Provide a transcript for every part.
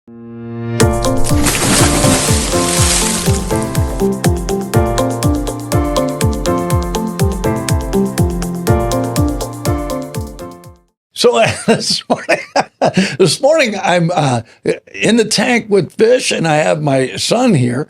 So this morning I'm in the tank with fish, and I have my son here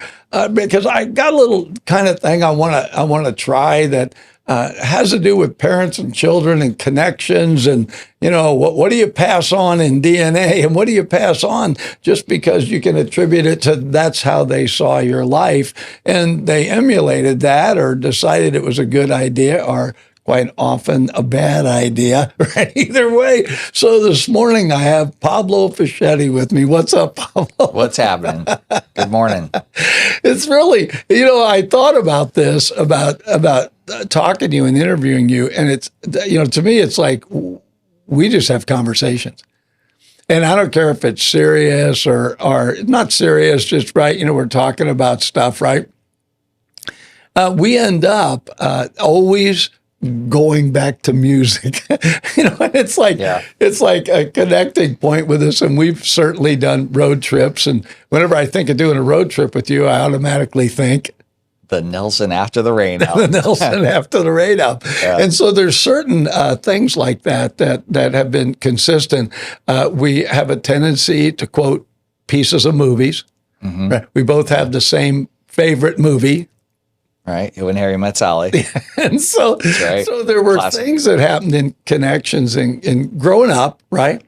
because I got a little kind of thing I want to try that has to do with parents and children and connections, and what do you pass on in DNA, and what do you pass on just because you can attribute it to that's how they saw your life, and they emulated that or decided it was a good idea or quite often a bad idea, right? Either way. So this morning I have Pablo Fischetti with me. What's up, Pablo? What's happening? Good morning. It's really, I thought about this, about talking to you and interviewing you, and it's, to me, it's like we just have conversations. And I don't care if it's serious or not serious, just right, we're talking about stuff, right? We end up always going back to music, and it's like a connecting point with us. And we've certainly done road trips. And whenever I think of doing a road trip with you, I automatically think the Nelson after the rain out. The Nelson after the rain out. Yeah. And so there's certain things like that have been consistent. We have a tendency to quote pieces of movies. Mm-hmm. Right? We both have the same favorite movie. Right, When Harry Met Sally. And so there were things that happened in connections in growing up, right?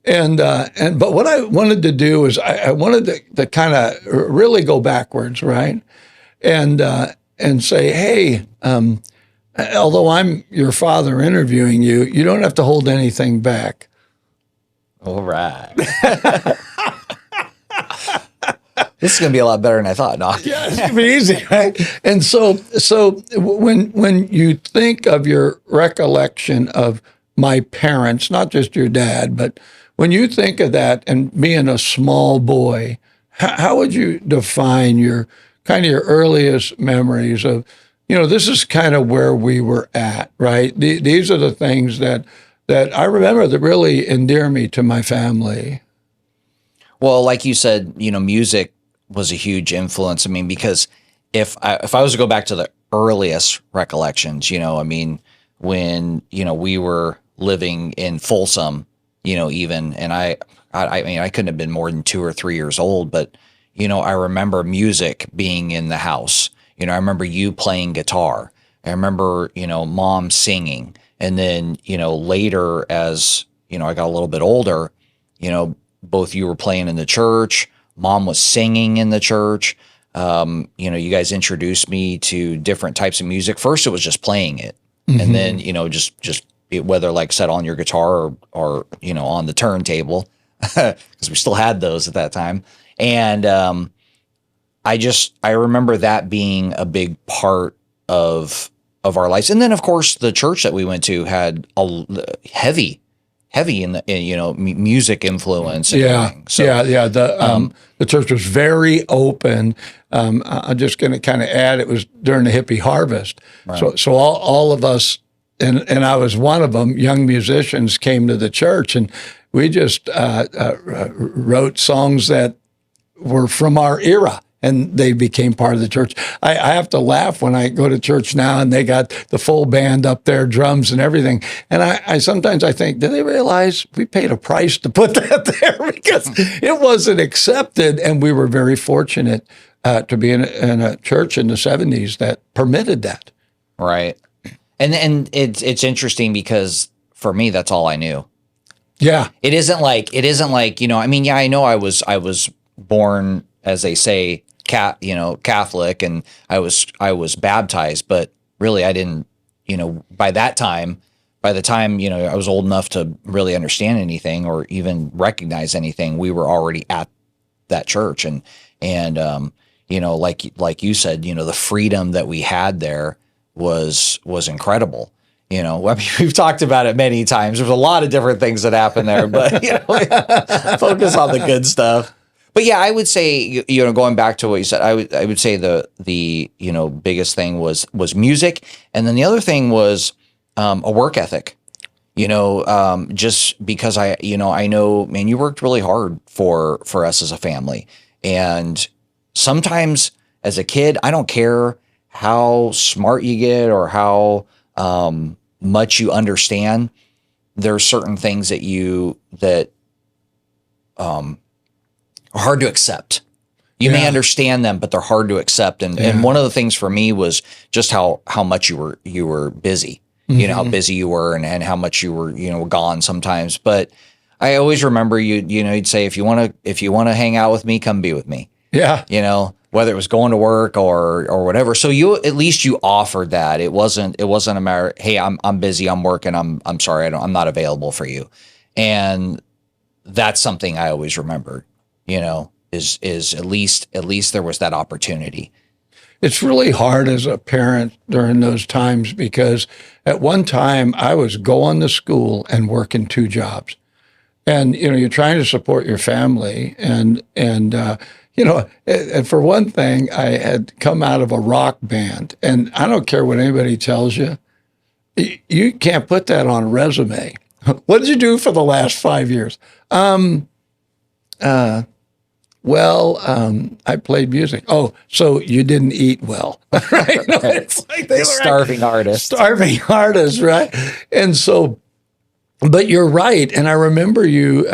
Yeah. But what I wanted to do is I wanted to kind of really go backwards, right? And say, hey, although I'm your father interviewing you, you don't have to hold anything back. All right. This is going to be a lot better than I thought. No. Yeah, it's going to be easy, right? And so when you think of your recollection of my parents, not just your dad, but when you think of that and being a small boy, how would you define your earliest memories of, this is kind of where we were at, right? These are the things that I remember that really endear me to my family. Well, like you said, music was a huge influence. I mean, because if I was to go back to the earliest recollections, when, we were living in Folsom, even, and I mean, I couldn't have been more than 2 or 3 years old, but, I remember music being in the house. I remember you playing guitar. I remember, mom singing. And then, later as, I got a little bit older, both you were playing in the church, mom was singing in the church. You guys introduced me to different types of music. First, it was just playing it. Mm-hmm. And then, just whether like set on your guitar or on the turntable, because we still had those at that time. And I remember that being a big part of our lives. And then, of course, the church that we went to had a heavy in the music influence. And everything. So, the church was very open. I'm just going to kind of add, it was during the hippie harvest. Right. So all of us, and I was one of them, young musicians came to the church, and we just wrote songs that were from our era. And they became part of the church. I have to laugh when I go to church now and they got the full band up there, drums and everything. And I sometimes I think, do they realize we paid a price to put that there? Because it wasn't accepted. And we were very fortunate to be in a church in the 70s that permitted that. Right. And it's interesting because for me, that's all I knew. Yeah. It isn't like, I know I was born, as they say, Catholic, and I was baptized, but really I didn't, by the time, I was old enough to really understand anything or even recognize anything, we were already at that church. And like you said, the freedom that we had there was incredible. We've talked about it many times. There's a lot of different things that happen there, but focus on the good stuff. But yeah, I would say, going back to what you said, I would say the biggest thing was music, and then the other thing was a work ethic. just because I know, man, you worked really hard for us as a family. And sometimes as a kid, I don't care how smart you get or how much you understand. There are certain things that are hard to accept. You may understand them, but they're hard to accept. And one of the things for me was just how much you were busy. How busy you were and how much you were, gone sometimes. But I always remember you'd say, if you want to hang out with me, come be with me. Yeah. Whether it was going to work or whatever. So at least you offered that. It wasn't a matter, hey, I'm busy, I'm working, I'm sorry, I'm not available for you. And that's something I always remember, is at least there was that opportunity. It's really hard as a parent during those times because at one time I was going to school and working 2 jobs. And, you're trying to support your family. And for one thing, I had come out of a rock band. And I don't care what anybody tells you, you can't put that on a resume. What did you do for the last 5 years? I played music. Oh, so you didn't eat well, right? No, it's like they were starving artist. Starving artist, right? And so, but you're right. And I remember you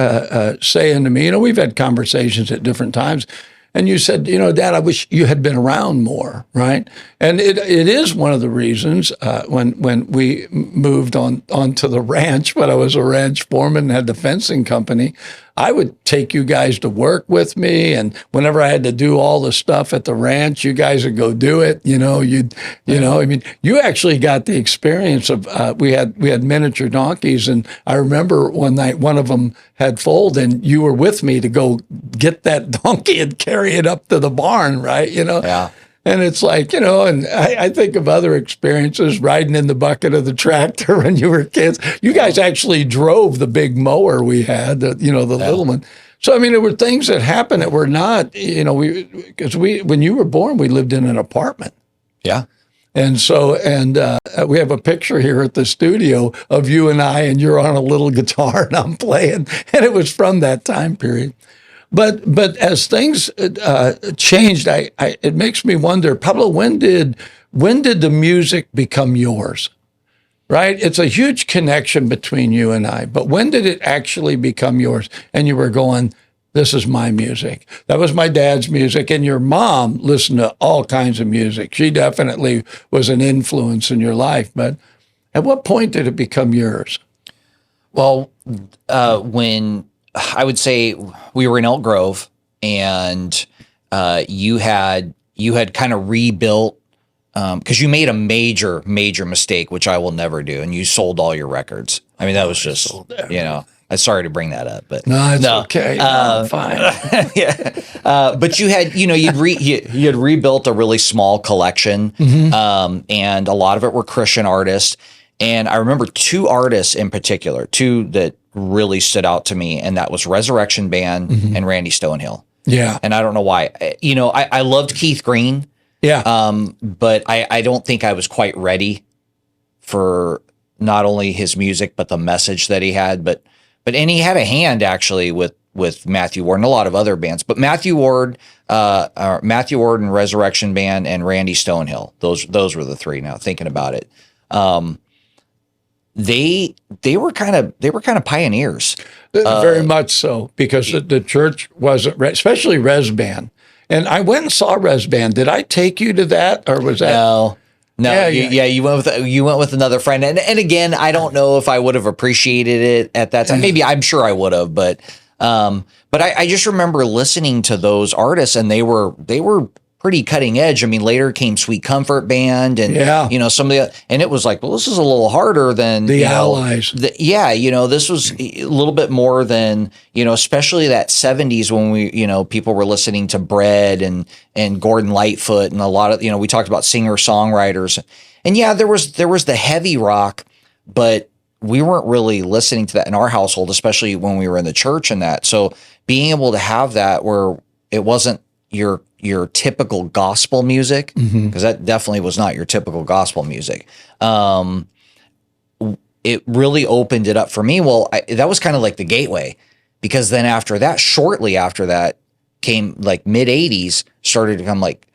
saying to me, we've had conversations at different times, and you said, Dad, I wish you had been around more, right? And it is one of the reasons when we moved onto the ranch, when I was a ranch foreman and had the fencing company, I would take you guys to work with me, and whenever I had to do all the stuff at the ranch, you guys would go do it. You actually got the experience of we had miniature donkeys, and I remember one night one of them had foaled, and you were with me to go get that donkey and carry it up to the barn, right? Yeah. And it's like, and I think of other experiences, riding in the bucket of the tractor when you were kids. You guys actually drove the big mower we had, the little one. So, there were things that happened that were not, because when you were born, we lived in an apartment. Yeah. And so, we have a picture here at the studio of you and I, and you're on a little guitar and I'm playing. And it was from that time period. But as things changed, it makes me wonder, Pablo, when did the music become yours? Right? It's a huge connection between you and I. But when did it actually become yours? And you were going, this is my music. That was my dad's music. And your mom listened to all kinds of music. She definitely was an influence in your life. But at what point did it become yours? Well, when I would say we were in Elk Grove, and you had kind of rebuilt because you made a major mistake, which I will never do, and you sold all your records. That was just I'm sorry to bring that up, but no, it's okay. Fine. Yeah, but you had you had rebuilt a really small collection, and a lot of it were Christian artists. And I remember 2 artists in particular, 2 that really stood out to me, and that was Resurrection Band and Randy Stonehill. Yeah. And I don't know why. I loved Keith Green. Yeah. But I don't think I was quite ready for not only his music, but the message that he had. But and he had a hand actually with Matthew Ward and a lot of other bands. But Matthew Ward and Resurrection Band and Randy Stonehill. Those were the 3 now, thinking about it. They were kind of pioneers. Very much so, because the church wasn't, especially Res Band. And I went and saw Res Band. Did I take you to that, or was that? No. You went with another friend, and again, I don't know if I would have appreciated it at that time. Maybe I'm sure I would have, but I just remember listening to those artists, and they were pretty cutting edge. Later came Sweet Comfort Band, and some of the, and it was like, well, this is a little harder than the Allies. This was a little bit more than especially that 70s when we people were listening to Bread and Gordon Lightfoot and a lot of we talked about singer songwriters, and there was the heavy rock, but we weren't really listening to that in our household, especially when we were in the church and that. So being able to have that where it wasn't your typical gospel music, because that definitely was not your typical gospel music. it really opened it up for me. Well, that was kind of like the gateway, because then after that, shortly after that, came like mid 80s, started to come like,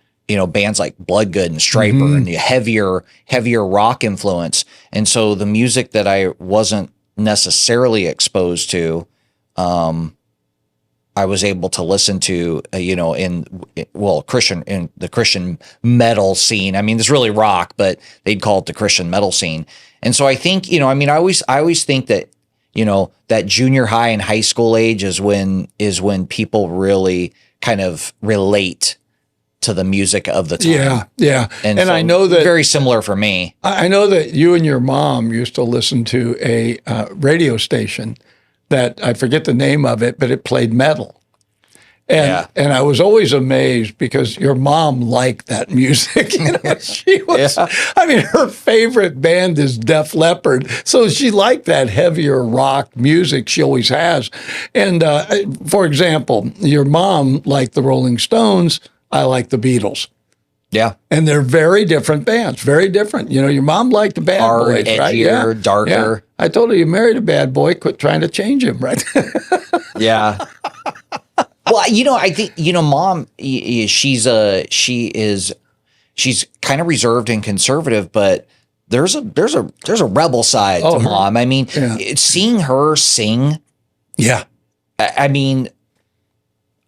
bands like Bloodgood and Stryper and the heavier rock influence. And so the music that I wasn't necessarily exposed to, I was able to listen to, in the Christian metal scene. I mean, it's really rock, but they'd call it the Christian metal scene. And so I think, I always think that, that junior high and high school age is when people really kind of relate to the music of the time. Yeah. And so I know that very similar for me. I know that you and your mom used to listen to a radio station that I forget the name of it, but it played metal. And I was always amazed because your mom liked that music. She was, I mean, her favorite band is Def Leppard. So she liked that heavier rock music she always has. And for example, your mom liked the Rolling Stones. I like the Beatles. Yeah. And they're very different bands, very different. Your mom liked the Bad Boys, edgier, right? Yeah. darker. Yeah. I told her, you married a bad boy, quit trying to change him, right? Yeah. Well, I think, mom, she's kind of reserved and conservative, but there's a rebel side to mom. I mean, seeing her sing. Yeah. I mean,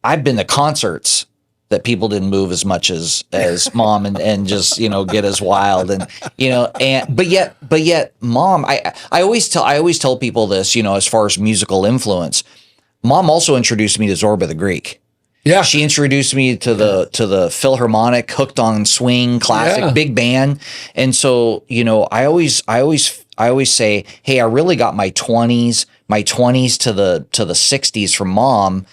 I've been to concerts that people didn't move as much as mom and just, get as wild but yet mom, I always tell people this, as far as musical influence, mom also introduced me to Zorba the Greek. Yeah. She introduced me to the Philharmonic, Hooked on Swing, classic, big band. And so, I always say, hey, I really got my 20s to the 60s from mom,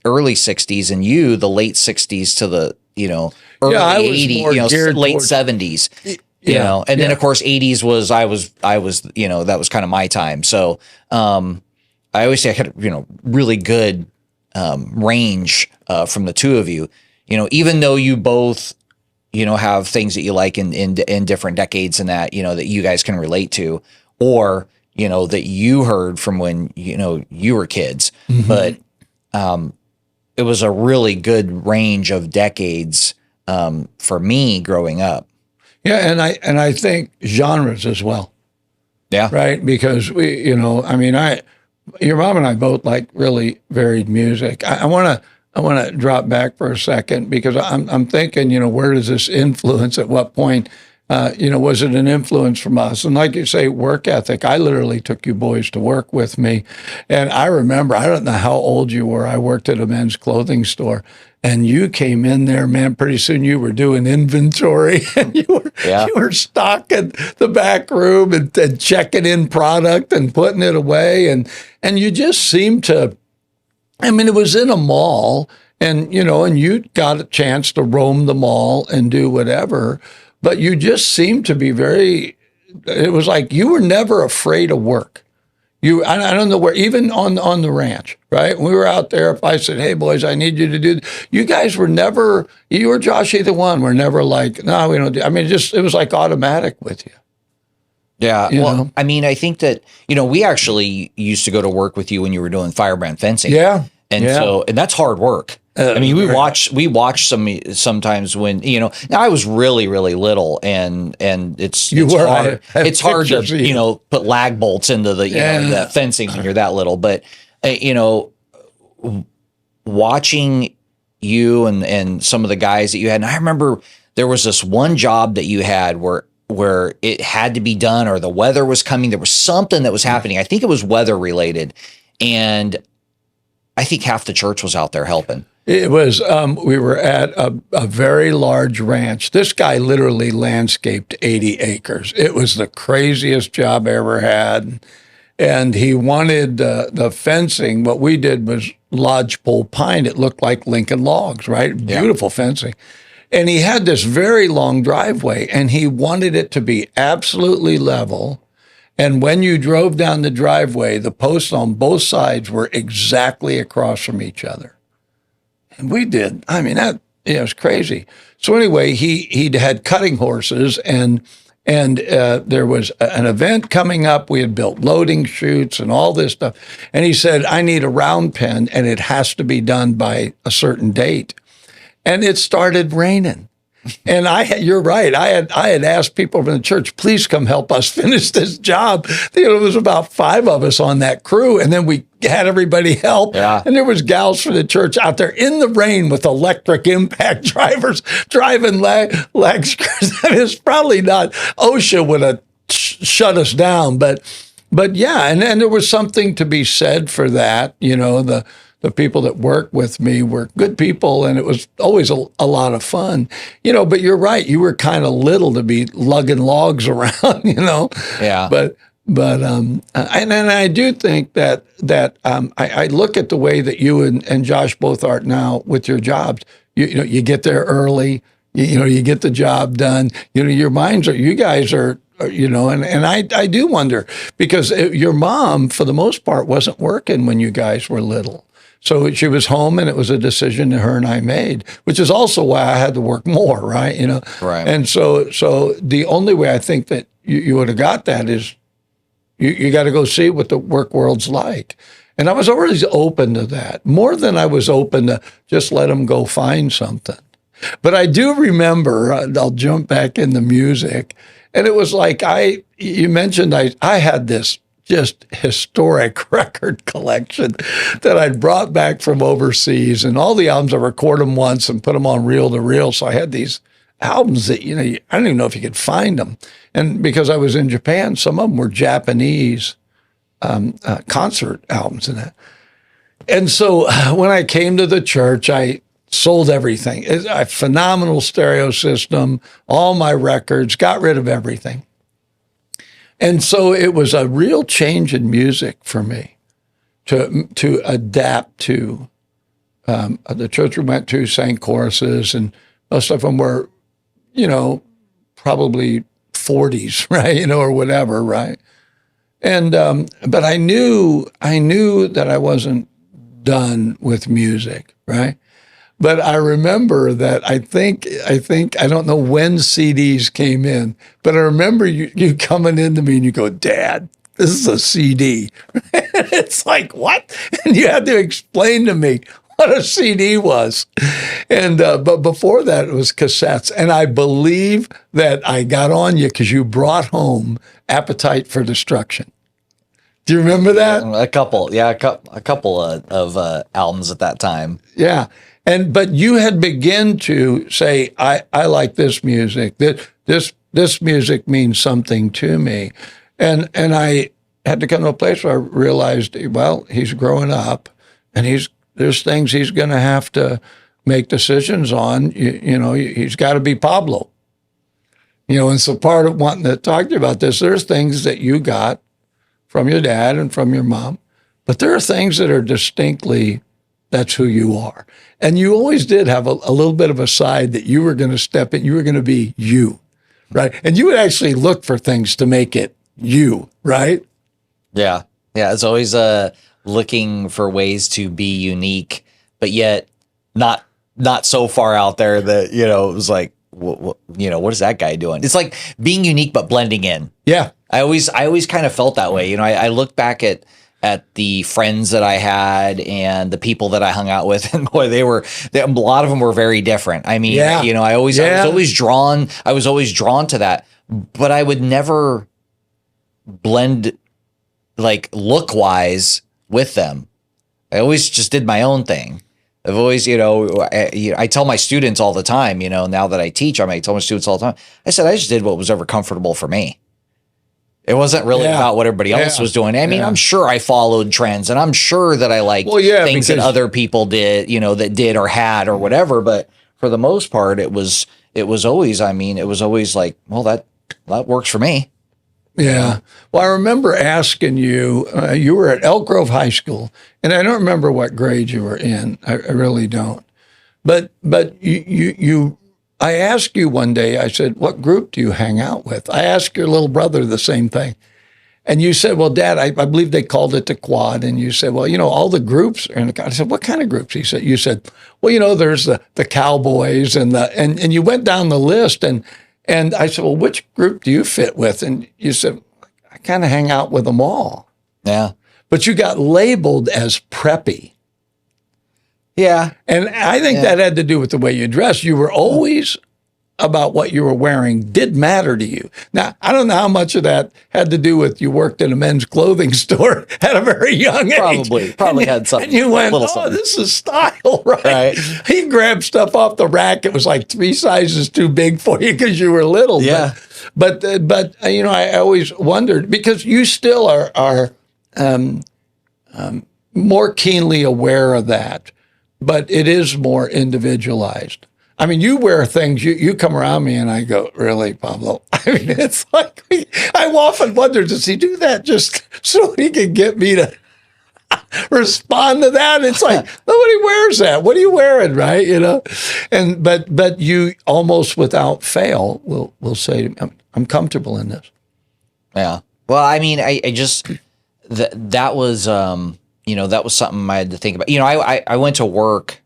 early 60s, and you the late 60s to the, early 80s, late 70s. And then of course 80s was I was that was kind of my time. So I always say I had really good range from the two of you, even though you both have things that you like in different decades and that that you guys can relate to, or that you heard from when you were kids. But it was a really good range of decades for me growing up. Yeah, and I think genres as well. Yeah. Right? Because your mom and I both like really varied music. I want to drop back for a second because I'm thinking, where does this influence? At what point, was it an influence from us? And like you say, work ethic. I literally took you boys to work with me, and I remember, I don't know how old you were. I worked at a men's clothing store, and you came in there, man. Pretty soon you were doing inventory, and you were stocking the back room and checking in product and putting it away, and you just seemed to. I mean, it was in a mall, and and you got a chance to roam the mall and do whatever, but you just seemed to be it was like you were never afraid of work. I don't know where, even on the ranch, right? We were out there. If I said, hey, boys, I need you to do, you guys were never, you or Josh, either one, were never like, no, we don't do, I mean, it was like automatic with you. Yeah. Well, I mean, I think that, we actually used to go to work with you when you were doing firebrand fencing. Yeah. And so that's hard work. I mean, we watch sometimes when, now I was really, really little and it's hard. It's hard to, put lag bolts into the, that fencing when you're that little, but, watching you and some of the guys that you had, and I remember there was this one job that you had where it had to be done, or the weather was coming. There was something that was happening. I think it was weather related. And I think half the church was out there helping. It was, we were at a very large ranch. This guy literally landscaped 80 acres. It was the craziest job I ever had. And he wanted the fencing. What we did was lodgepole pine. It looked like Lincoln logs, right? Yeah. Beautiful fencing. And he had this very long driveway, and he wanted it to be absolutely level. And when you drove down the driveway, the posts on both sides were exactly across from each other. And we did. I mean, it was crazy. So anyway, he had cutting horses, and And there was an event coming up. We had built loading chutes and all this stuff. And he said, I need a round pen, and it has to be done by a certain date. And it started raining. And you're right. I had asked people from the church, please come help us finish this job. There was about 5 of us on that crew, and then we had everybody help. Yeah. And there was gals from the church out there in the rain with electric impact drivers driving lag screws. I mean, it's probably not OSHA would have shut us down, but yeah, and there was something to be said for that. The people that worked with me were good people, and it was always a lot of fun, but you're right. You were kind of little to be lugging logs around, Yeah. But and I do think that I look at the way that you and Josh both are now with your jobs. You get there early, you get the job done. Your minds you guys are, and I do wonder because your mom, for the most part, wasn't working when you guys were little. So she was home, and it was a decision that her and I made, which is also why I had to work more, right? Right. And so the only way I think that you would have got that is you got to go see what the work world's like. And I was always open to that, more than I was open to just let them go find something. But I do remember, I'll jump back into music, and it was like you mentioned I had this just historic record collection that I'd brought back from overseas, and all the albums I record them once and put them on reel to reel. So I had these albums that, I don't even know if you could find them. And because I was in Japan, some of them were Japanese concert albums and that. And so when I came to the church, I sold everything. A phenomenal stereo system, all my records, got rid of everything. And so it was a real change in music for me to adapt to. The church we went to sang choruses, and most of them were, probably 40s, right? Or whatever, right? And but I knew that I wasn't done with music, right? But I remember that I think I don't know when CDs came in, but I remember you coming into me and you go, Dad, this is a CD. It's like, what? And you had to explain to me what a CD was. And but before that, it was cassettes. And I believe that I got on you because you brought home Appetite for Destruction. Do you remember that? A couple of albums at that time. Yeah. But you had begun to say, I like this music. This music means something to me. And I had to come to a place where I realized, well, he's growing up, and there's things he's going to have to make decisions on. He's got to be Pablo. And so part of wanting to talk to you about this, there's things that you got from your dad and from your mom, but there are things that are distinctly, that's who you are. And you always did have a little bit of a side that you were going to step in, you were going to be you, right? And you would actually look for things to make it you, right? Yeah. Yeah. It's always looking for ways to be unique, but yet not so far out there that, it was like, what is that guy doing? It's like being unique, but blending in. Yeah. I always kind of felt that way. I look back at the friends that I had and the people that I hung out with, and boy, a lot of them were very different. I mean, Yeah. I was always drawn to that, but I would never blend like look wise with them. I always just did my own thing. I've always, I tell my students all the time, now that I teach, I tell my students all the time, I said, I just did what was ever comfortable for me. It wasn't really about what everybody else was doing. I mean, I'm sure I followed trends, and I'm sure that I liked things that other people did, that did or had or whatever. But for the most part, it was always like, well, that works for me. Yeah. Well, I remember asking you, you were at Elk Grove High School, and I don't remember what grade you were in. I really don't. But I asked you one day, I said, what group do you hang out with? I asked your little brother the same thing. And you said, well, Dad, I believe they called it the Quad. And you said, well, all the groups are in the Quad. I said, what kind of groups? You said, well, there's the Cowboys and you went down the list, and And I said, well, which group do you fit with? And you said, I kind of hang out with them all. Yeah. But you got labeled as preppy. Yeah. And I think that had to do with the way you dressed. You were always about what you were wearing did matter to you. Now, I don't know how much of that had to do with you worked in a men's clothing store at a very young age. Probably had something. And you went, something. This is style, right? He grabbed stuff off the rack. It was like 3 sizes too big for you because you were little. Yeah. But I always wondered, because you still are more keenly aware of that, but it is more individualized. I mean, you wear things, you come around me and I go, really, Pablo? I mean, it's like, I often wonder, does he do that just so he can get me to respond to that? It's like, nobody wears that. What are you wearing, right? And but you almost without fail will say to me, I'm comfortable in this. Yeah. Well, I mean, I just, that was, that was something I had to think about. I went to work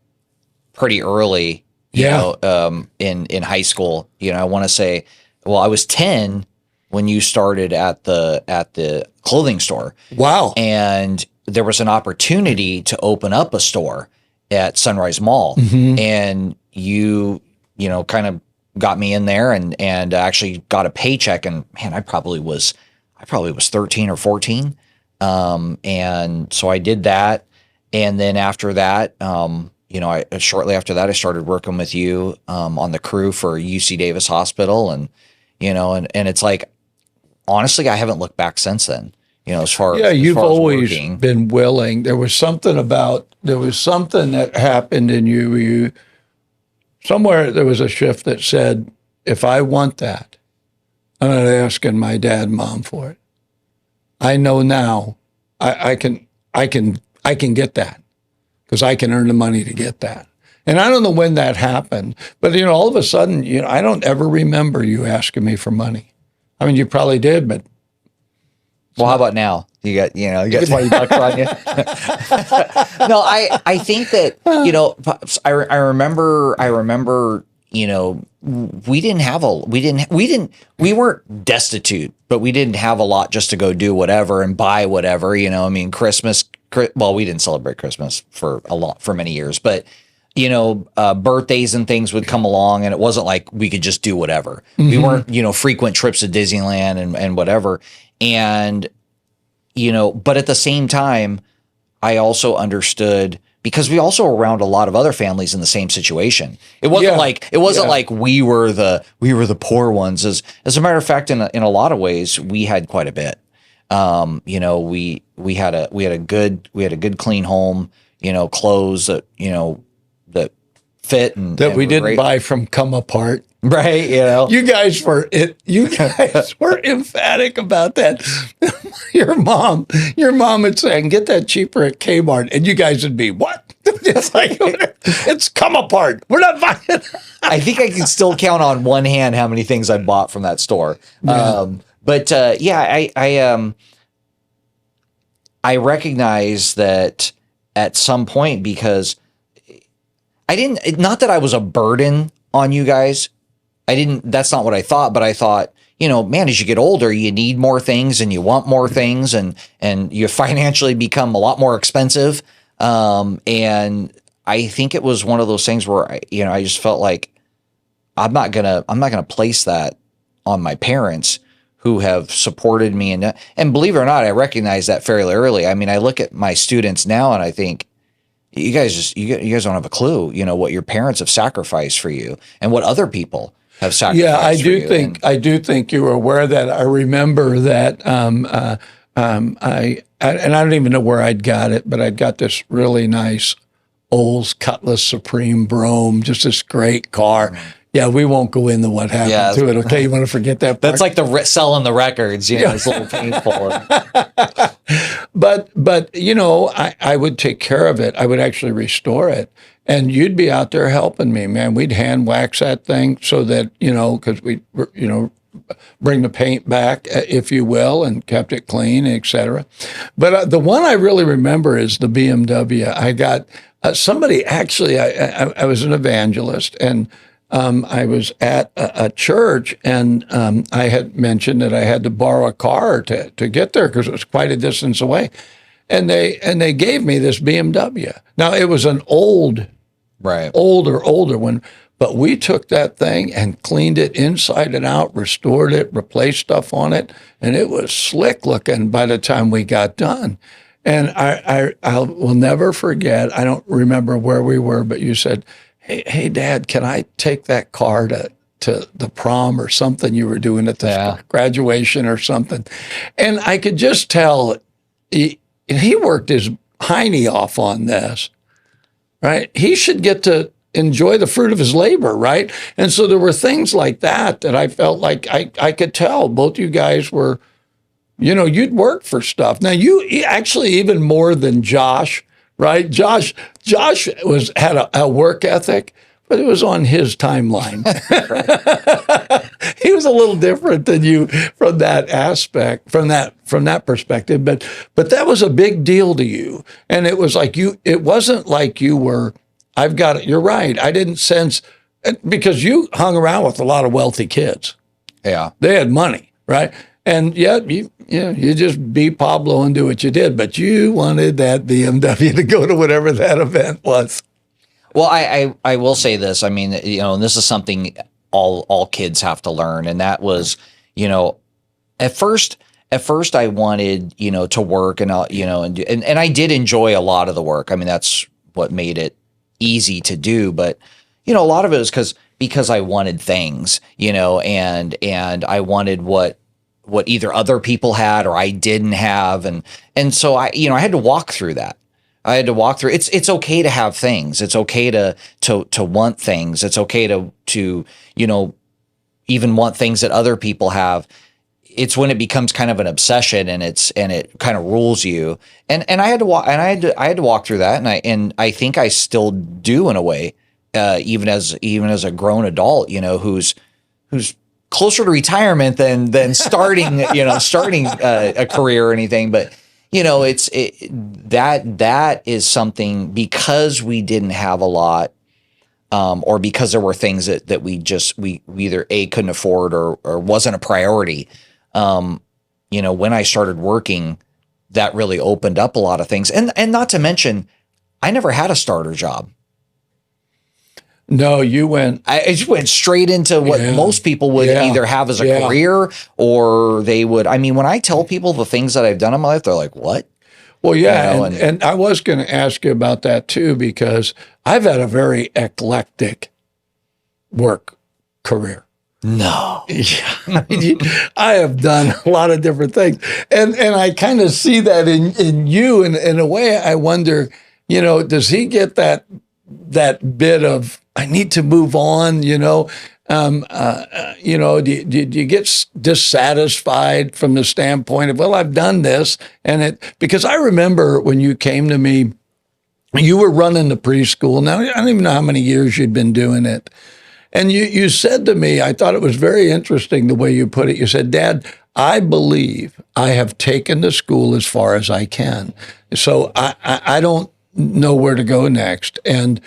pretty early. In high school, I want to say, well, I was 10 when you started at the clothing store. Wow. And there was an opportunity to open up a store at Sunrise Mall. And you kind of got me in there and actually got a paycheck. And man, I probably was 13 or 14. And so I did that. And then after that, shortly after that, I started working with you on the crew for UC Davis Hospital, and it's like, honestly, I haven't looked back since then. You've always working. Been willing. There was something that happened in you. Somewhere there was a shift that said, if I want that, I'm not asking my dad and mom for it. I know now I can get that, because I can earn the money to get that. And I don't know when that happened, but all of a sudden, I don't ever remember you asking me for money. I mean, you probably did, but well, how about now? You got 20 bucks on you. No, I think that I remember we weren't destitute, but we didn't have a lot just to go do whatever and buy whatever. I mean, Christmas. Well, we didn't celebrate Christmas for many years, but birthdays and things would come along, and it wasn't like we could just do whatever. We weren't, frequent trips to Disneyland and whatever. And, but at the same time, I also understood, because we also were around a lot of other families in the same situation. It wasn't like we were the poor ones. As a matter of fact, in a lot of ways, we had quite a bit. We had a good clean home, clothes that that fit and that we didn't buy from Come Apart. Right, You guys were emphatic about that. Your mom would say, I can get that cheaper at Kmart, and you guys would be, what? It's like, it's Come Apart. We're not buying it. I think I can still count on one hand how many things I bought from that store. Yeah. I recognize that at some point, because not that I was a burden on you guys. That's not what I thought, but I thought, man, as you get older, you need more things and you want more things, and you financially become a lot more expensive. And I think it was one of those things where I just felt like I'm not gonna place that on my parents, who have supported me, and believe it or not, I recognize that fairly early. I mean, I look at my students now and I think, you guys don't have a clue, what your parents have sacrificed for you and what other people have sacrificed. Yeah, I do think you were aware of that. I remember that. I don't even know where I'd got it, but I'd got this really nice Olds Cutlass Supreme Brougham, just this great car. Yeah, we won't go into what happened to it. Okay, you want to forget that part? That's like selling the records. It's a little painful. But I would take care of it. I would actually restore it, and you'd be out there helping me, man. We'd hand wax that thing so that because we bring the paint back, if you will, and kept it clean, etc. But the one I really remember is the BMW. I got somebody actually. I was an evangelist, and I was at a church, and I had mentioned that I had to borrow a car to get there because it was quite a distance away. And they gave me this BMW. Now, it was an older one, but we took that thing and cleaned it inside and out, restored it, replaced stuff on it, and it was slick looking by the time we got done. And I will never forget, I don't remember where we were, but you said, hey, Dad, can I take that car to the prom or something you were doing at the graduation or something? And I could just tell he worked his hiney off on this, right? He should get to enjoy the fruit of his labor, right? And so there were things like that I felt like I could tell both you guys were, you'd work for stuff. Now, you actually, even more than Josh, right? Josh had a work ethic, but it was on his timeline. He was a little different than you from that aspect, from that perspective. But that was a big deal to you, and it was like it wasn't like you were. I've got it. You're right. I didn't sense, because you hung around with a lot of wealthy kids. Yeah, they had money, right? And yet you just be Pablo and do what you did, but you wanted that BMW to go to whatever that event was. Well, I will say this. I mean, and this is something all kids have to learn, and that was, at first I wanted, to work and and I did enjoy a lot of the work. I mean, that's what made it easy to do, but a lot of it is because I wanted things, and I wanted what either other people had or I didn't have, and so I had to walk through that. I had to walk through. It's okay to have things. It's okay to want things. It's okay to even want things that other people have. It's when it becomes kind of an obsession and it kind of rules you. And I had to walk through that, and I think I still do in a way, even as a grown adult, who's closer to retirement than starting a career or anything. But that is something, because we didn't have a lot, or because there were things that we either couldn't afford or wasn't a priority. When I started working, that really opened up a lot of things. And not to mention, I never had a starter job. No, I just went straight into what most people would either have as a career, or they would. I mean, when I tell people the things that I've done in my life, they're like, what? Well, yeah. And I was going to ask you about that too, because I've had a very eclectic work career. No. Yeah. I have done a lot of different things. And I kind of see that in you. In a way, I wonder, does he get that bit of, I need to move on, do you get dissatisfied from the standpoint of, well, I've done this, because I remember when you came to me, you were running the preschool. Now, I don't even know how many years you'd been doing it. And you said to me, I thought it was very interesting the way you put it. You said, Dad, I believe I have taken the school as far as I can. So I don't know where to go next. And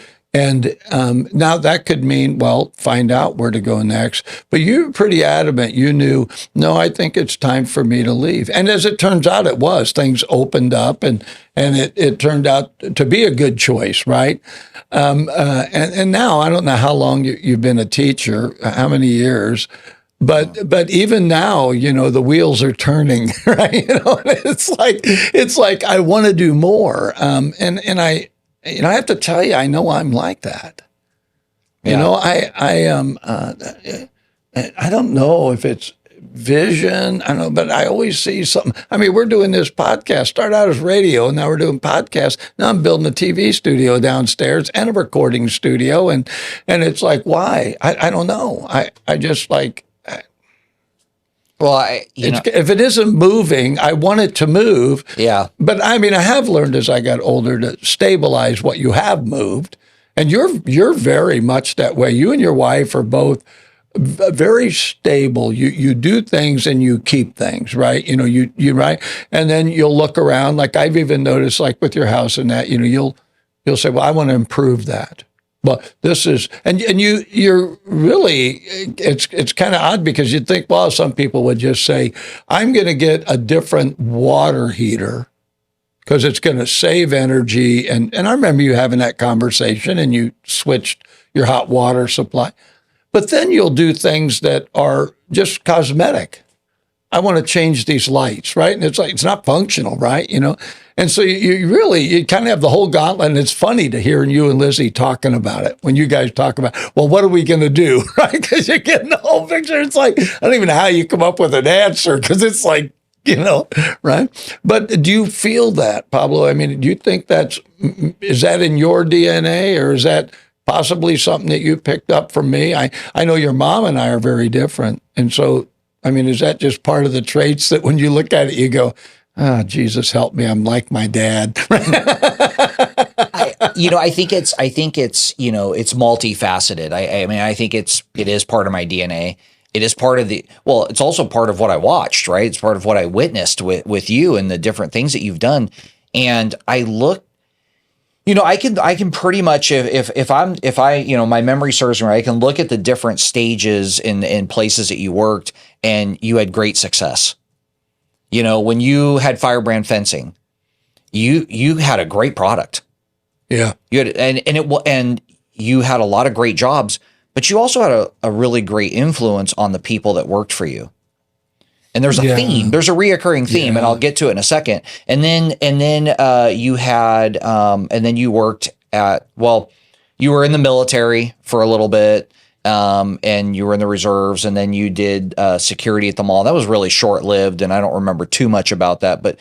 now that could mean, well, find out where to go next. But you were pretty adamant. You knew, no, I think it's time for me to leave. And as it turns out, it was. Things opened up, and it turned out to be a good choice, right? And now, I don't know how long you've been a teacher, how many years, but even now, the wheels are turning, right? It's like I want to do more, and I have to tell you, I know I'm like that. Yeah. I don't know if it's vision. I don't know, but I always see something. I mean, we're doing this podcast. Start out as radio, and now we're doing podcasts. Now I'm building a TV studio downstairs and a recording studio, and it's like, why? I don't know. I just like. Well, if it isn't moving, I want it to move. Yeah. But I mean, I have learned as I got older to stabilize what you have moved, and you're very much that way. You and your wife are both very stable. You do things and you keep things, right? You right, and then you'll look around. Like I've even noticed, like with your house and that, you'll say, well, I want to improve that. Well, this is, and you're really, it's kind of odd because you'd think, well, some people would just say, I'm going to get a different water heater because it's going to save energy. And I remember you having that conversation and you switched your hot water supply. But then you'll do things that are just cosmetic. I want to change these lights, right? And it's like, it's not functional, right? And so you kind of have the whole gauntlet. And it's funny to hear you and Lizzie talking about it when you guys talk about, well, what are we going to do, right? Because you're getting the whole picture. It's like, I don't even know how you come up with an answer because it's like, right? But do you feel that, Pablo? I mean, do you think is that in your DNA or is that possibly something that you picked up from me? I know your mom and I are very different. And so, I mean, is that just part of the traits that when you look at it, you go, oh, Jesus, help me. I'm like my dad. I think it's it's multifaceted. I mean, I think it is part of my DNA. It is part of it's also part of what I watched, right? It's part of what I witnessed with you and the different things that you've done. And I look, I can pretty much, if my memory serves me right, I can look at the different stages in places that you worked and you had great success. When you had Firebrand Fencing, you had a great product. Yeah. You had, and you had a lot of great jobs, but you also had a really great influence on the people that worked for you. And there's a theme, there's a reoccurring theme, and I'll get to it in a second. And then you had, and then you worked you were in the military for a little bit, and you were in the reserves, and then you did security at the mall. That was really short lived, and I don't remember too much about that. But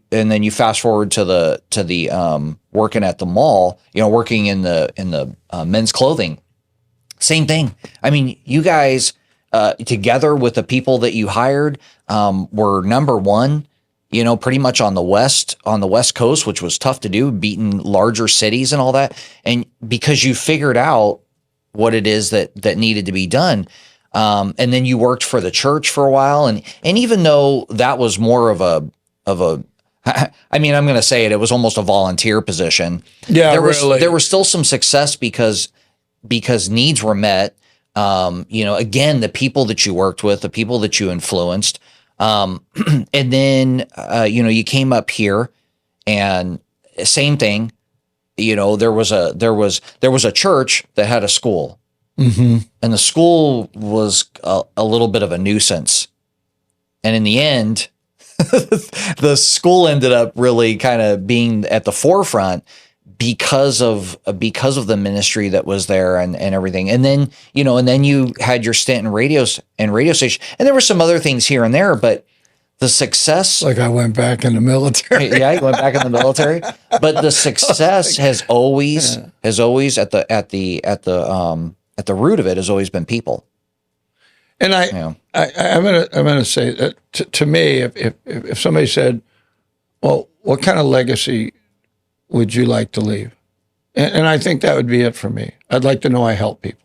then you fast forward to the working at the mall, working in the men's clothing. Same thing. I mean, you guys together with the people that you hired were number one, pretty much on the West Coast, which was tough to do, beating larger cities and all that. And because you figured out what it is that needed to be done. And then you worked for the church for a while. And even though that was more of a, I mean, I'm going to say it was almost a volunteer position. Yeah, there was still some success because needs were met. Again, the people that you worked with, the people that you influenced. And then, you came up here and same thing, there was a church that had a school, and the school was a little bit of a nuisance. And in the end, the school ended up really kind of being at the forefront because of the ministry that was there and everything. And then, you had your stint in radio station, and there were some other things here and there, but the success, like I went back in the military. Yeah, you went back in the military, but the success has always at the root of it has always been people. And I'm gonna say that to me, if somebody said, well, what kind of legacy would you like to leave? And I think that would be it for me. I'd like to know I helped people.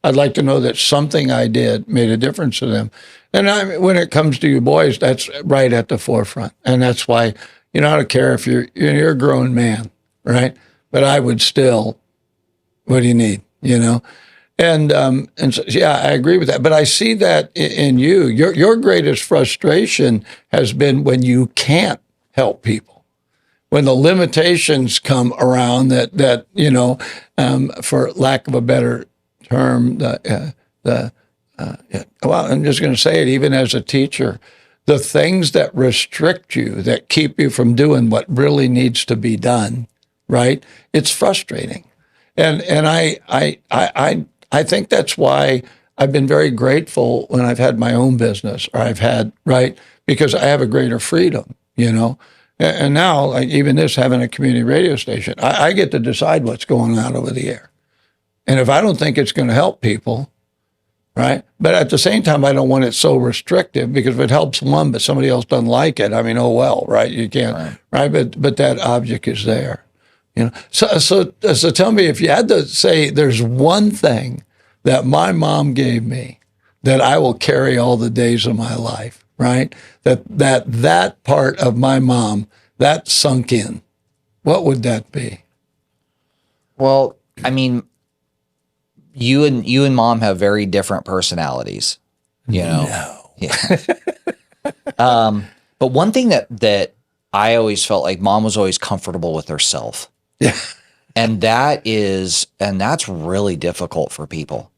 I'd like to know that something I did made a difference to them. And when it comes to you boys, that's right at the forefront. And that's why, I don't care if you're a grown man, right? But I would still, what do you need, And so, yeah, I agree with that. But I see that in you. Your greatest frustration has been when you can't help people, when the limitations come around that for lack of a better term, well, I'm just going to say it, even as a teacher, the things that restrict you, that keep you from doing what really needs to be done, right? It's frustrating. And I think that's why I've been very grateful when I've had my own business or I've had, right? Because I have a greater freedom, And now, like even this, having a community radio station, I get to decide what's going on over the air. And if I don't think it's going to help people, right? But at the same time, I don't want it so restrictive because if it helps one, but somebody else doesn't like it, I mean, oh well, right? You can't, right? But that object is there, So tell me, if you had to say, there's one thing that my mom gave me that I will carry all the days of my life, right? That part of my mom that sunk in. What would that be? Well, I mean, you and mom have very different personalities, you know? No. Yeah. But one thing that I always felt like mom was always comfortable with herself. Yeah. And that's really difficult for people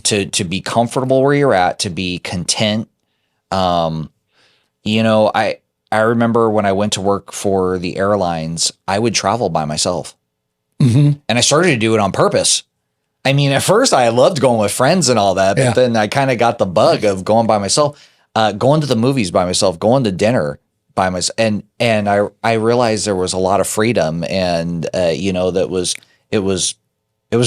to be comfortable where you're at, to be content. You know, I remember when I went to work for the airlines, I would travel by myself. And I started to do it on purpose. I mean, at first I loved going with friends and all that, but then I kind of got the bug of going by myself, going to the movies by myself, going to dinner by myself. And I realized there was a lot of freedom, and, you know, it was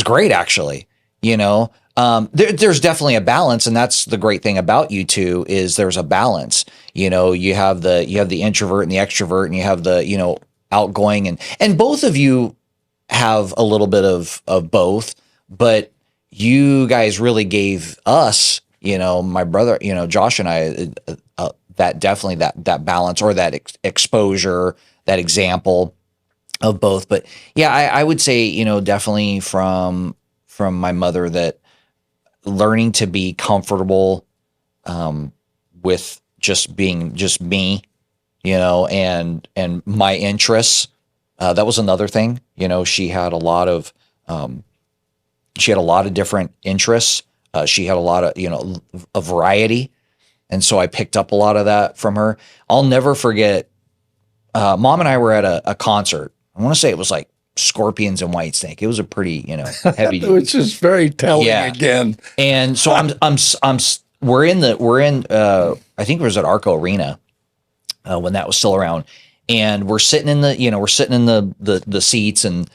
great, actually, you know. There's definitely a balance, and that's the great thing about you two is there's a balance. You know, you have the introvert and the extrovert, and you have the, you know, outgoing, and both of you have a little bit of both, but you guys really gave us, you know, my brother, you know, Josh and I, that definitely that balance, or that exposure, that example of both. But yeah, I would say, you know, definitely from my mother, that learning to be comfortable with just being just me, you know, and my interests. That was another thing. You know, she had a lot of different interests. She had a lot of, you know, a variety. And so I picked up a lot of that from her. I'll never forget, mom and I were at a concert. I want to say it was like Scorpions and Whitesnake. It was a pretty, you know, heavy. Which is very telling again. And so we're in I think it was at Arco Arena when that was still around. And we're sitting in the seats, and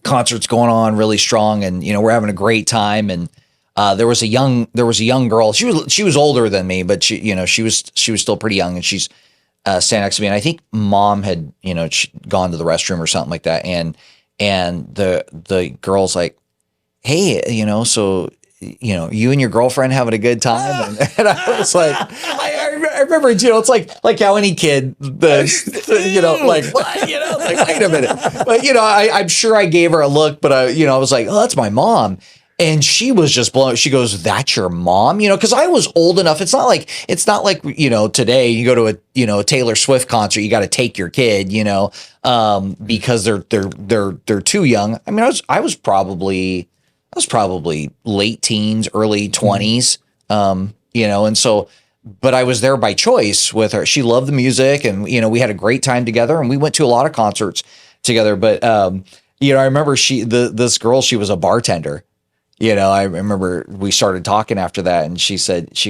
concert's going on really strong, and, you know, we're having a great time. And there was a young girl. She was older than me, but she was still pretty young, and she's standing next to me. And I think mom had, you know, gone to the restroom or something like that. And the girl's like, "Hey, you know, so, you know, you and your girlfriend having a good time?" And I was like, I remember, you know, it's like how any kid, you know, like, what, you know, like, wait a minute. But, you know, I'm sure I gave her a look, but I was like, "Oh, that's my mom." And she was just blown. She goes, "That's your mom?" You know, because I was old enough. It's not like, you know, today you go to a Taylor Swift concert, you got to take your kid, you know, because they're too young. I mean, I was probably late teens, early 20s, you know, and so, but I was there by choice with her. She loved the music, and, you know, we had a great time together, and we went to a lot of concerts together. But, you know, I remember this girl, she was a bartender. You know, I remember we started talking after that, and she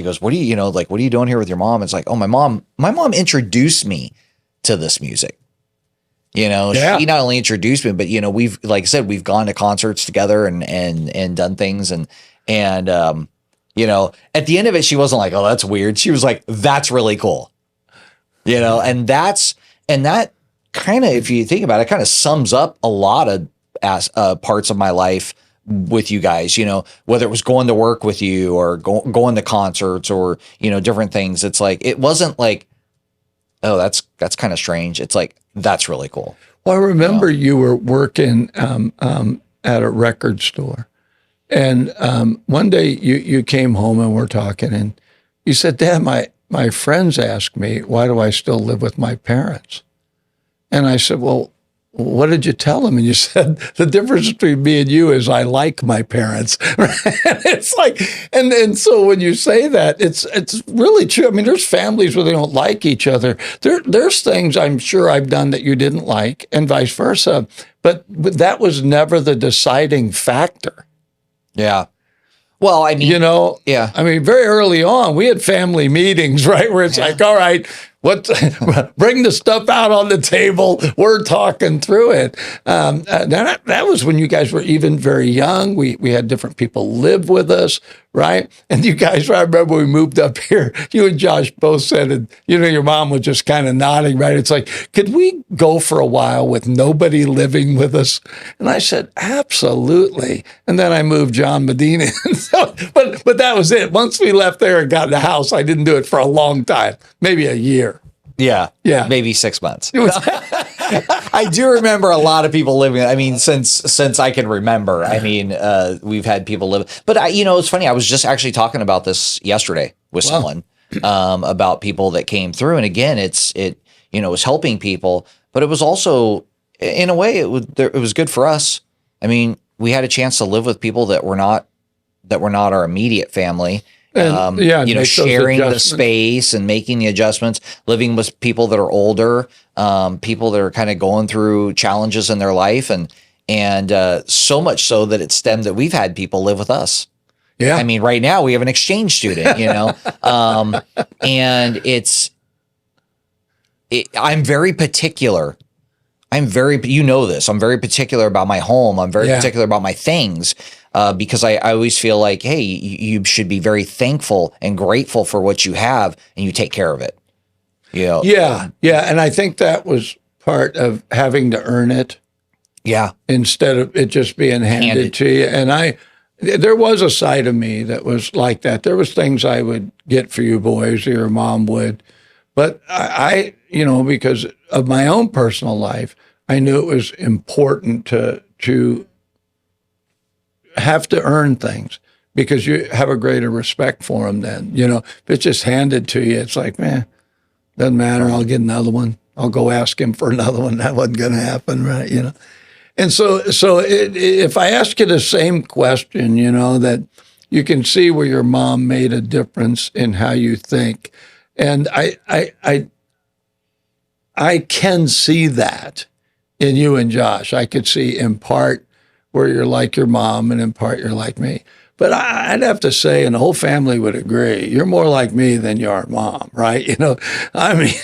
goes, "What are you doing here with your mom?" It's like, "Oh, my mom introduced me to this music." You know, She not only introduced me, but, you know, we've, like I said, we've gone to concerts together and done things. And you know, at the end of it, she wasn't like, "Oh, that's weird." She was like, "That's really cool." You know, and that kind of, if you think about it, kind of sums up a lot of parts of my life with you guys, you know, whether it was going to work with you or going to concerts or, you know, different things. It's like, it wasn't like, "Oh, that's kind of strange." It's like, that's really cool. Well, I remember you were working at a record store, and one day you came home and we're talking, and you said, "Dad, my friends ask me, why do I still live with my parents?" And I said, "Well, what did you tell them?" And you said, "The difference between me and you is I like my parents." It's like, and so when you say that, it's really true. I mean, there's families where they don't like each other. There's things I'm sure I've done that you didn't like, and vice versa. But that was never the deciding factor. Yeah. Well, I mean, you know, yeah. I mean, very early on, we had family meetings, right? Where it's like, all right, bring the stuff out on the table. We're talking through it. That was when you guys were even very young. We had different people live with us, right? And you guys, I remember we moved up here, you and Josh both said, and, you know, your mom was just kind of nodding, right? It's like, "Could we go for a while with nobody living with us?" And I said, "Absolutely." And then I moved John Medina. So, but that was it. Once we left there and got in the house, I didn't do it for a long time, maybe a year. Yeah. Yeah. Maybe 6 months. I do remember a lot of people living. I mean, since I can remember. I mean, we've had people live. But it's funny. I was just actually talking about this yesterday with someone about people that came through, and again, it was helping people, but it was also, in a way, it was good for us. I mean, we had a chance to live with people that were not our immediate family. And, Sharing the space and making the adjustments, living with people that are older, people that are kind of going through challenges in their life, and so much so that it stemmed that we've had people live with us. Yeah. I mean, right now we have an exchange student, and I'm very particular. I'm very particular about my home. I'm very particular about my things. Because I always feel like, hey, you should be very thankful and grateful for what you have, and you take care of it. Yeah. And I think that was part of having to earn it. Yeah. Instead of it just being handed to you. And there was a side of me that was like that. There was things I would get for you boys, or your mom would, but I because of my own personal life, I knew it was important to have to earn things, because you have a greater respect for them then. If it's just handed to you, it's like, man, doesn't matter. I'll get another one. I'll go ask him for another one. That wasn't going to happen, right? And so if I ask you the same question, that you can see where your mom made a difference in how you think. And I can see that in you and Josh. I could see in part where you're like your mom, and in part you're like me. But I'd have to say, and the whole family would agree, you're more like me than you are mom, right? I mean,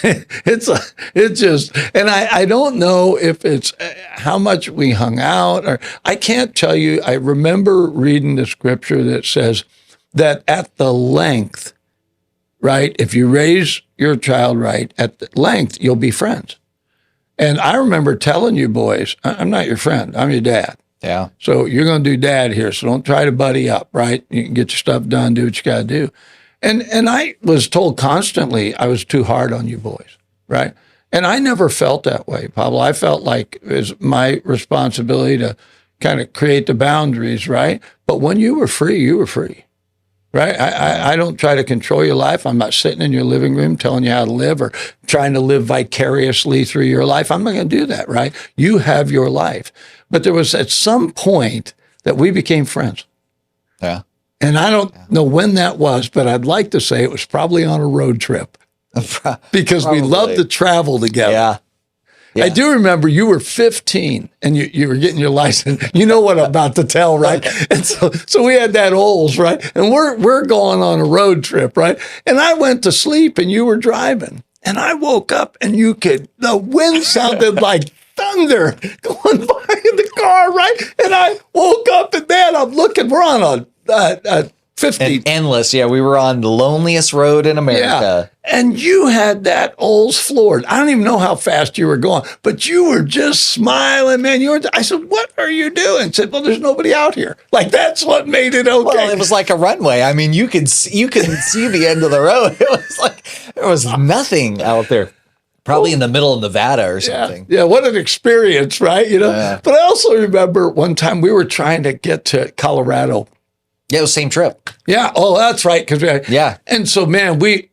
it's just, and I don't know if it's how much we hung out, or I can't tell you. I remember reading the scripture that says that at the length, right, if you raise your child right, at the length, you'll be friends. And I remember telling you boys, I'm not your friend, I'm your dad. Yeah. So you're going to do dad here. So don't try to buddy up, right? You can get your stuff done, do what you got to do. And I was told constantly I was too hard on you boys, right? And I never felt that way, Pablo. I felt like it was my responsibility to kind of create the boundaries, right? But when you were free, right? I don't try to control your life. I'm not sitting in your living room telling you how to live or trying to live vicariously through your life. I'm not going to do that, right? You have your life. But there was at some point that we became friends. Yeah. And I don't know when that was, but I'd like to say it was probably on a road trip because we loved to travel together. Yeah. I do remember you were 15 and you were getting your license. You know what I'm about to tell, right? And so we had that Olds, right? And we're going on a road trip, right? And I went to sleep and you were driving. And I woke up and the wind sounded like thunder going by in the car, right? And I woke up and man, I'm looking, we're on a 50. And endless. Yeah, we were on the loneliest road in America. Yeah. And you had that Olds floored. I don't even know how fast you were going, but you were just smiling, man. I said, what are you doing? I said, well, there's nobody out here. Like, that's what made it okay. Well, it was like a runway. I mean, you could see the end of the road. It was like, there was nothing out there. Probably in the middle of Nevada or something. Yeah, what an experience, right? But I also remember one time we were trying to get to Colorado. Yeah, it was the same trip. Yeah. Oh, that's right. Yeah. And so, man, we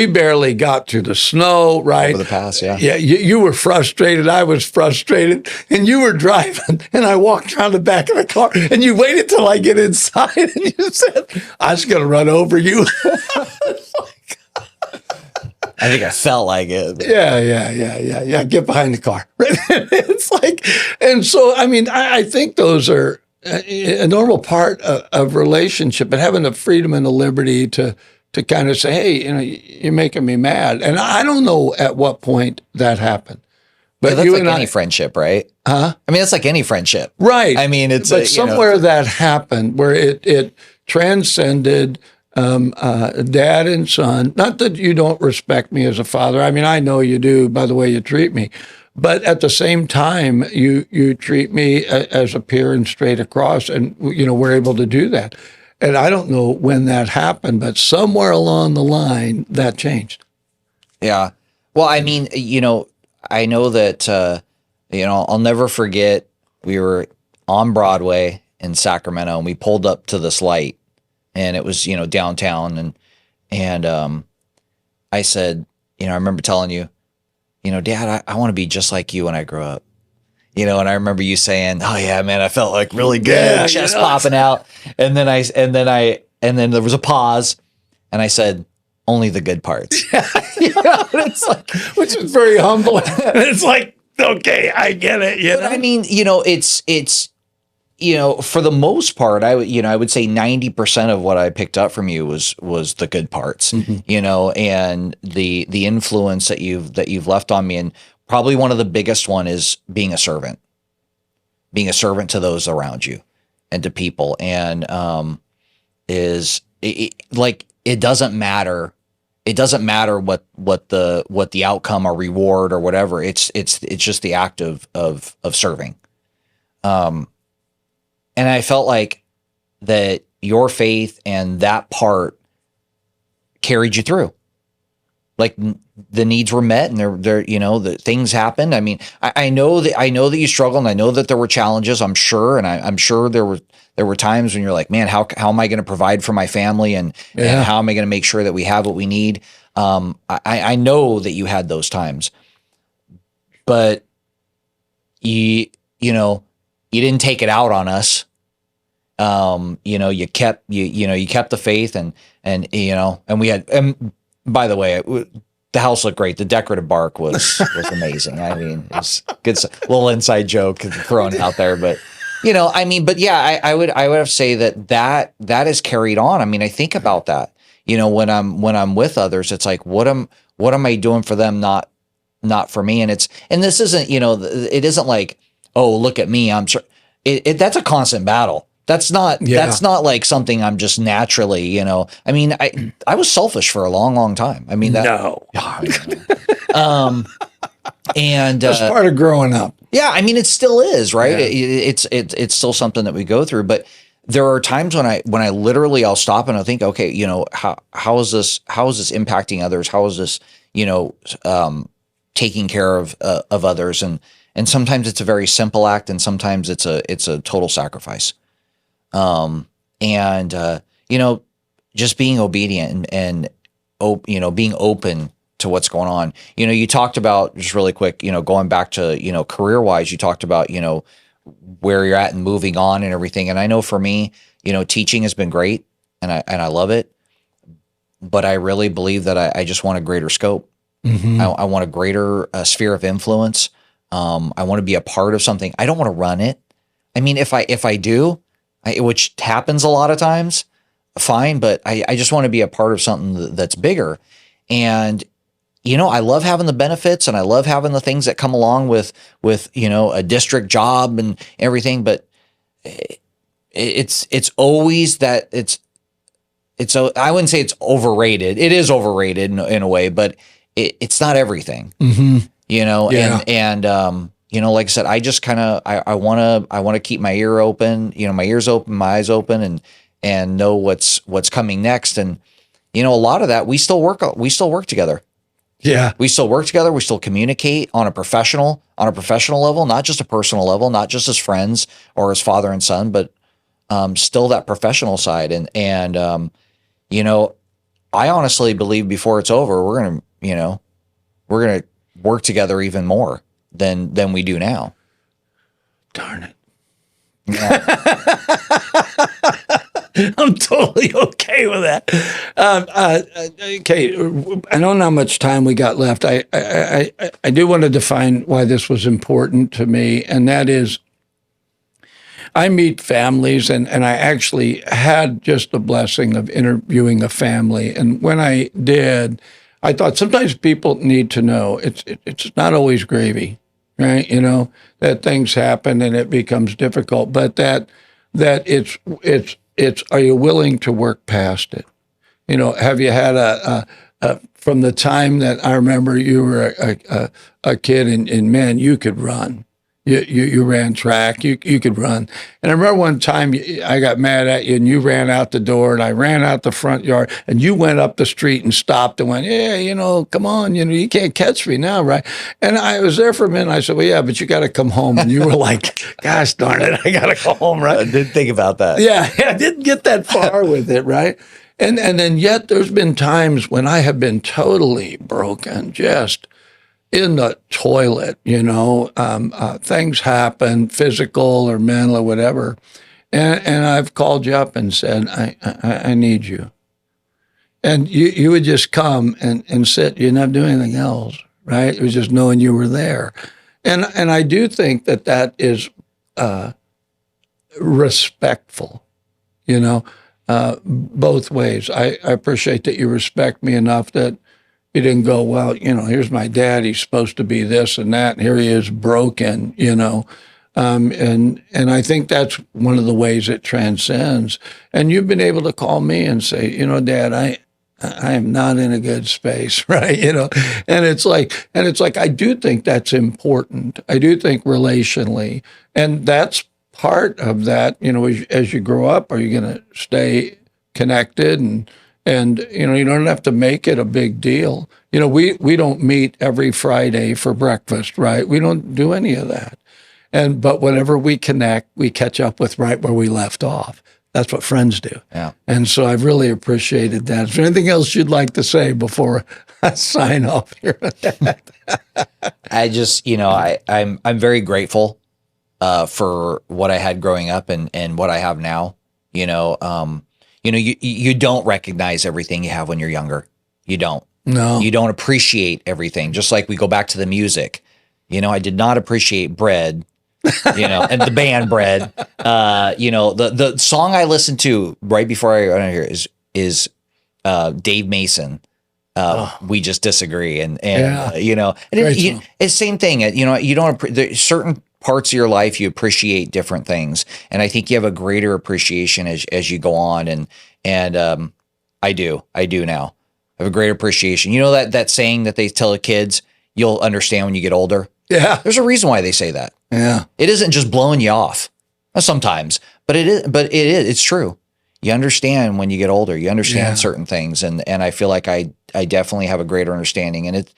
barely got to the snow, right? Over the pass, yeah. Yeah, you were frustrated. I was frustrated. And you were driving. And I walked around the back of the car. And you waited till I get inside. And you said, I was going to run over you. I think I felt like it. Yeah. Get behind the car. It's like, and so, I mean, I think those are a normal part of relationship, but having the freedom and the liberty to kind of say, hey, you're making me mad. And I don't know at what point that happened. But that's like any friendship, right? Huh? I mean, it's like any friendship. Right. I mean, it's but somewhere that happened where it transcended dad and son. Not that you don't respect me as a father. I mean, I know you do by the way you treat me. But at the same time, you treat me as a peer and straight across, and we're able to do that. And I don't know when that happened, but somewhere along the line that changed. Yeah. Well, I mean, I know that I'll never forget. We were on Broadway in Sacramento, and we pulled up to this light, and it was downtown, and I said, I remember telling you, Dad, I want to be just like you when I grow up. And I remember you saying, "Oh yeah, man, I felt like really good, Yeah, chest popping out." And then there was a pause, and I said, "Only the good parts." It's like, which is very humbling. It's like, okay, I get it. But I mean, it's for the most part, I would say 90% of what I picked up from you was the good parts, and the influence that you've left on me. And probably one of the biggest one is being a servant to those around you and to people. And it doesn't matter. It doesn't matter what the outcome or reward or whatever. It's just the act of serving. And I felt like that your faith and that part carried you through. Like the needs were met, and they're the things happened. I mean, I know that you struggled, and I know that there were challenges. I'm sure, and I'm sure there were times when you're like, man, how am I going to provide for my family, and how am I going to make sure that we have what we need? I know that you had those times, but you didn't take it out on us. You kept the faith, and we had. And by the way, the house looked great. The decorative bark was amazing. I mean, it's good. Little inside joke thrown out there, but I would have to say that is carried on. I mean, I think about that. When I'm with others, it's like, what am I doing for them, not for me? And this isn't, it isn't like, oh, look at me. I'm sure that's a constant battle. That's not like something I'm just naturally, I mean, I was selfish for a long, long time. I mean, and that's part of growing up. Yeah. I mean, it still is, right? Yeah. It's still something that we go through, but there are times when I literally, I'll stop and I'll think, okay, how is this impacting others? How is this, taking care of others? And sometimes it's a very simple act, and sometimes it's a total sacrifice. Just being obedient and being open to what's going on. You talked about, just really quick, going back to, career wise, you talked about, where you're at and moving on and everything. And I know for me, teaching has been great, and I love it, but I really believe that I just want a greater scope. Mm-hmm. I want a greater sphere of influence. I want to be a part of something. I don't want to run it. I mean, if I do, which happens a lot of times, fine, but I just want to be a part of something that's bigger. And, I love having the benefits, and I love having the things that come along with a district job and everything, but it's always that I wouldn't say it's overrated. It is overrated in a way, but it's not everything, mm-hmm. Like I said, I just kind of, I want to keep my ear open, my ears open, my eyes open, and know what's coming next. And, a lot of that, we still work together. Yeah. We still work together. We still communicate on a professional level, not just a personal level, not just as friends or as father and son, but, still that professional side. And I honestly believe before it's over, we're going to work together even more than we do now. Darn it. Yeah. I'm totally okay with that. Okay, I don't know how much time we got left. I do want to define why this was important to me, and that is, I meet families, and I actually had just the blessing of interviewing a family, and when I did, I thought sometimes people need to know it's not always gravy, right? That things happen and it becomes difficult, but that it's are you willing to work past it? Have you had a from the time that I remember you were a kid and man, you could run. You ran track. You could run. And I remember one time I got mad at you, and you ran out the door, and I ran out the front yard, and you went up the street and stopped and went, "Yeah, come on, you can't catch me now, right?" And I was there for a minute. And I said, "Well, yeah, but you got to come home." And you were like, "Gosh darn it, I got to go home, right?" I didn't think about that. Yeah, I didn't get that far with it, right? And then yet there's been times when I have been totally broken, just in the toilet, things happen, physical or mental or whatever. And I've called you up and said, I need you. And you would just come and sit. You didn't have to do anything else, right? It was just knowing you were there. And I do think that is respectful, both ways. I appreciate that you respect me enough that you didn't go, well, here's my dad. He's supposed to be this and that. And here he is broken, and I think that's one of the ways it transcends. And you've been able to call me and say, Dad, I am not in a good space, right? And it's like I do think that's important. I do think relationally, and that's part of that. As you grow up, are you going to stay connected and you don't have to make it a big deal. We don't meet every Friday for breakfast, right? We don't do any of that. But whenever we connect, we catch up with right where we left off. That's what friends do. Yeah. And so I've really appreciated that. Is there anything else you'd like to say before I sign off here? I just, I'm very grateful for what I had growing up and what I have now. You don't recognize everything you have when you're younger. You don't. No. You don't appreciate everything. Just like we go back to the music. I did not appreciate Bread, and the band Bread. The song I listened to right before I went here is Dave Mason. We Just Disagree. And it's the same thing. You don't, there's certain parts of your life, you appreciate different things. And I think you have a greater appreciation as you go on. And I do now. I have a great appreciation. That saying that they tell the kids, you'll understand when you get older. Yeah. There's a reason why they say that. Yeah. It isn't just blowing you off sometimes, but it's true. You understand when you get older, you understand certain things. And I feel like I definitely have a greater understanding, and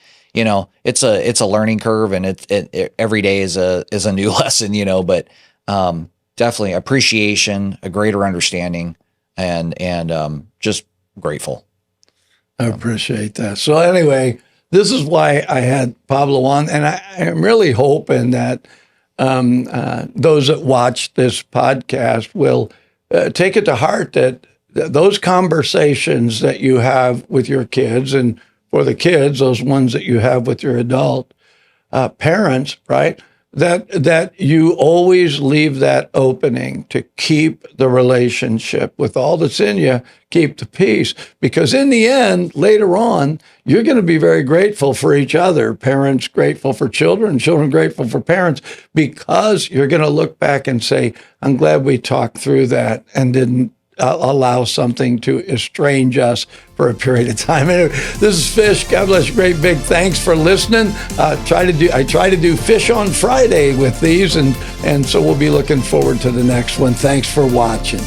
it's a learning curve, and it every day is a new lesson, but definitely appreciation, a greater understanding, and just grateful. I appreciate that. So anyway, this is why I had Pablo on, and I am really hoping that those that watch this podcast will take it to heart that those conversations that you have with your kids, and for the kids, those ones that you have with your adult parents, right? That you always leave that opening to keep the relationship with all that's in you, keep the peace. Because in the end, later on, you're going to be very grateful for each other. Parents grateful for children, children grateful for parents, because you're going to look back and say, I'm glad we talked through that and didn't allow something to estrange us for a period of time. Anyway, this is Fish. God bless you. Great big thanks for listening. I try to do Fish on Friday with these, and so we'll be looking forward to the next one. Thanks for watching.